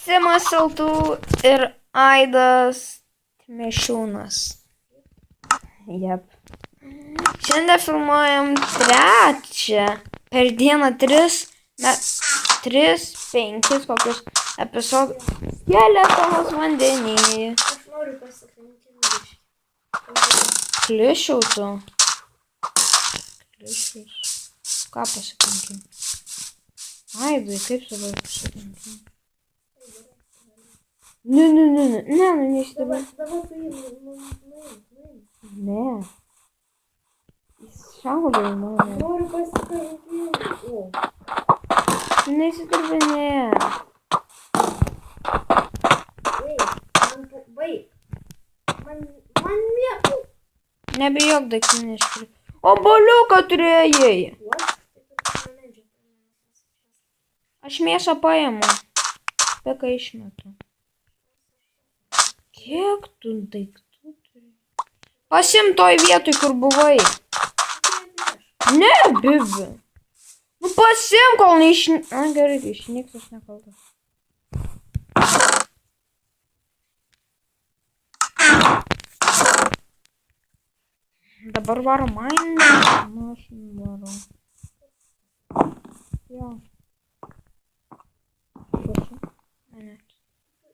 Simas Saltų ir Aidas Mišiūnas. Jep. Šiandien filmuojam trečią per dieną 3-5 kokius epizodus. Skeletonas vandenį. Aš noriu pasikankinti. Klišiau tu. Klišius. Ką pasikankinti? Aidai, kaip save pasikankinti? Ne, neišdabar. Dabar tu jį nuim. Ne. Jis šaudai mane. Noriu pasikankinti. Tu neįsidirbinė. Baig. Man mėtų. Nebijok daiktineškri. O boliuką turėjai. Aš mėsą paimu. Peka išmetu. Kiek tu daiktų turi? Pasim toj vietoj, kur buvai. Ne, bibi. Nu pasim, kol neišnyks. Na gerai, išnyks, aš nekaltas. Dabar varo mainą. Aš varo. Jo. Ne.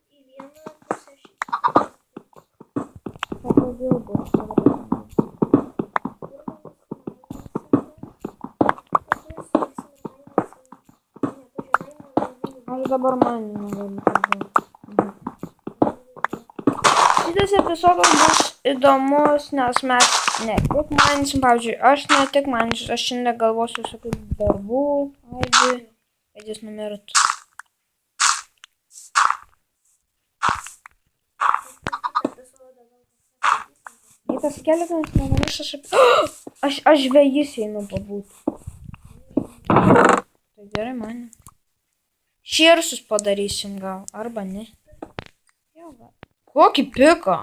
Į vieną pusę šitą. Patogiau bus. Aš dabar man negaliu kalbėti. Šitas epizodas bus įdomus, nes mes ne tik manysim, pavyzdžiui, aš ne tik manysiu, aš šiandien galvosiu visokių darbų, Aidui, kad jis numirtų. Į tas keletonas nemanys, aš žvejys einu pabūti. Tai gerai, man. Širsus padarysim gal, arba ne. Kokį piką?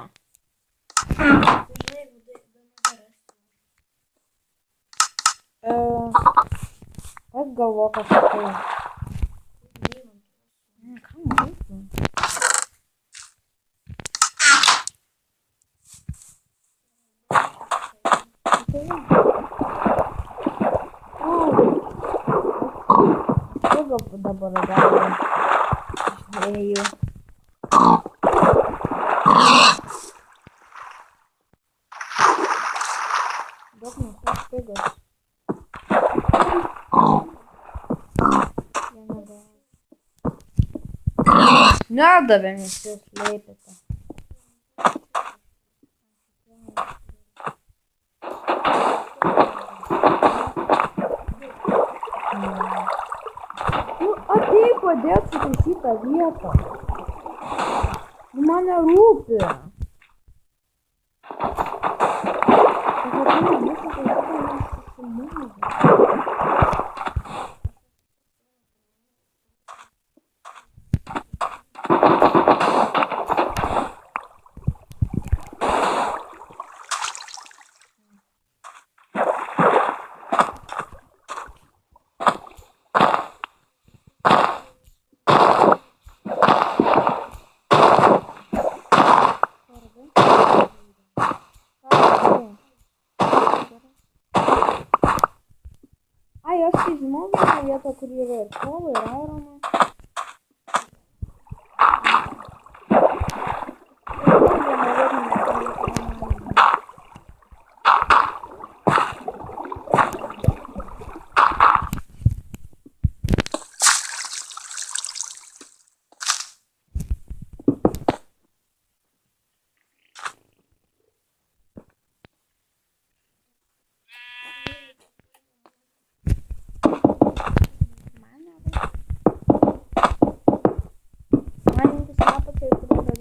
Kas galvo, kad sakai? Kam reikia? Gal dabar galime žvėjų. Daug nesos pigas. Nedavėm visi slėpėte. Atei padėt sutaisyti tą vietą. Man nerūpi. Ai, aš tai žinau vieną vietą, kur yra ir kovo, ir airono.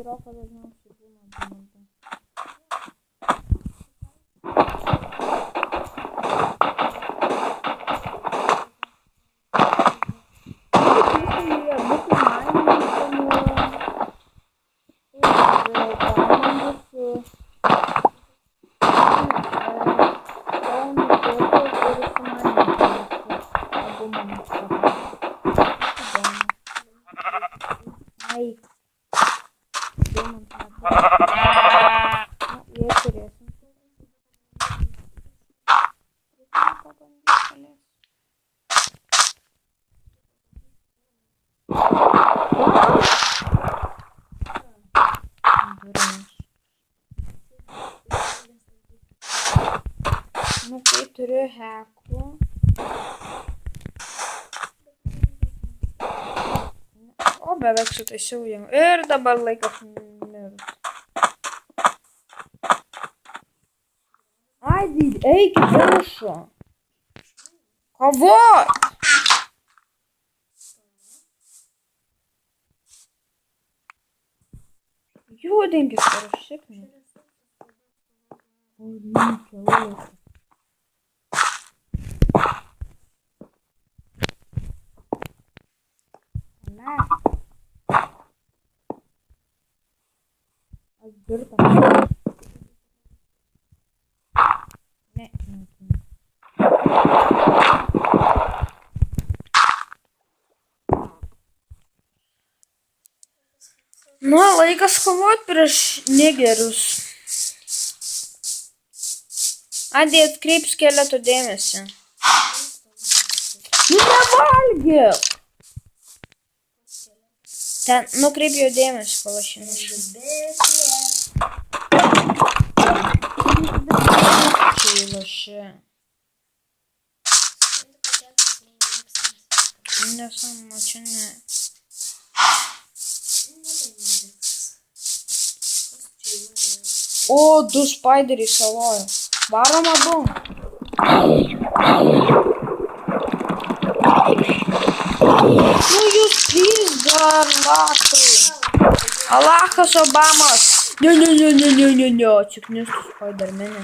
Roka dažniausiai būna būna. Eik. Na, jie turėsim. Pabandyk šalies. Nu, kai turiu hekų. O, beveik sutaisiau jau. Ir dabar laikas mirt. Ai, eik į viršų. Kovot! Judinkis, parašykime. O, reikia laiko. Ne. Aš girtam. Ne. Nu, laikas kovot prieš nigerius. Adė, atkreip skeleto dėmesį. Nu, nevalgyk! Ten, nukreip jo dėmesį, kol aš įmušiu. Čia įlašė. Nesama, čia ne. O, 2 spaideriai salojo. Varom abu. Nu jūs pizda, Alachai. Alachas Obamas. Ne. Ciknistų Spidermanė.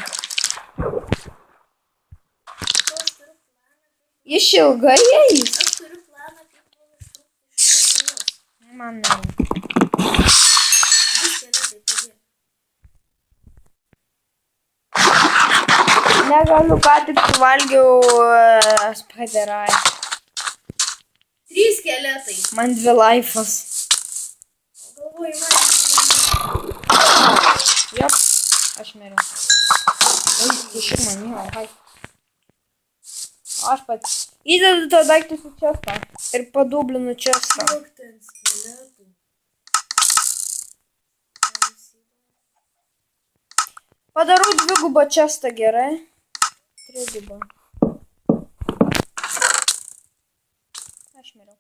Iš ilgai eis. Aš turiu planą, kaip ištrūkti. Man ne. Negaliu, ką tik suvalgiau Spiderai. 3 skeletai. Man 2 laifas. Galvoju, man. Jop, aš miriau. Oi, išik man, hai. Aš pats. Įdedu to daiktus į čestą. Ir padublinu čestą. Daug ten skeletų. Padarau 2 čestą, gerai. 3. Aš miriau.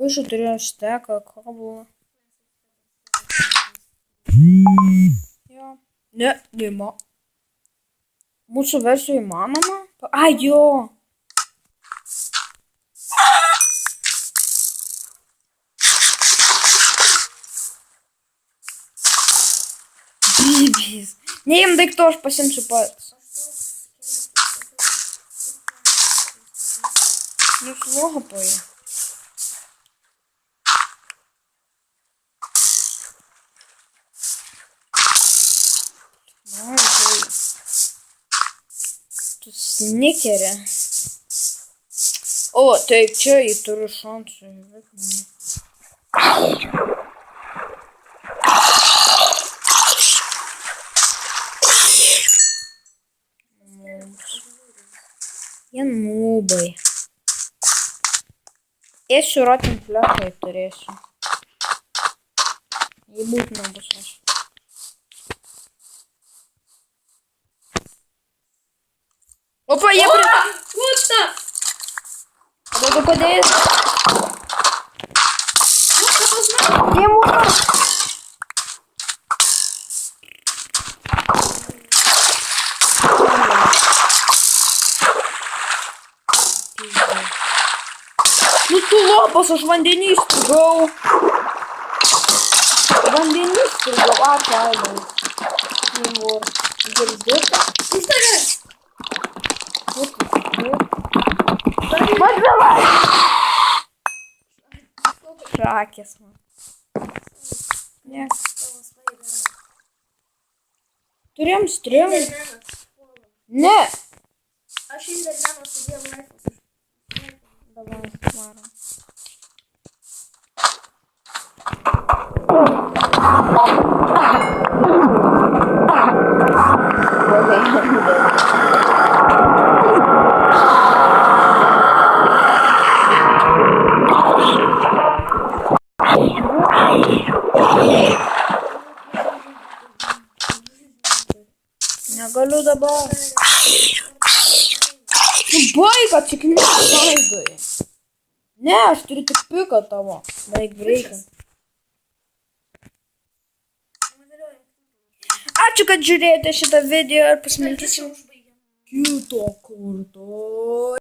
Kaišų turėjau steką, kabulą. Jo. Ne, nima. Mūsų versijų įmanoma? Ai, jo. Bybys. Neim daiktų, aš pasimsiu pats. Jūs lopai. Tu snikerė. O, taip, čia jį turiu šansų. Jie nūbai. Eisiu rotint flekai turėsiu. Jei būtina bus aš. Opa, jie prie... Kūta! Duodu padėjus. Kūta pas mane! Dėmuka. Nu tu lopas, aš vandenį įstrigau. Vandenį įstrigau, ačiū Aidai. Neimur. Girdėta? Pistolet! Madvila! Šakės man. Ne. Turėjom strėlų. Ne. Aš Endermeną sudėjau laifus. Davai, varom. Negaliu dabar. Nu baig atsiknisk vaidai. Ne, aš turiu tik piką tavo. Baig reikia. Ačiū, kad žiūrėjote šitą video ir pasimatysim kito karto.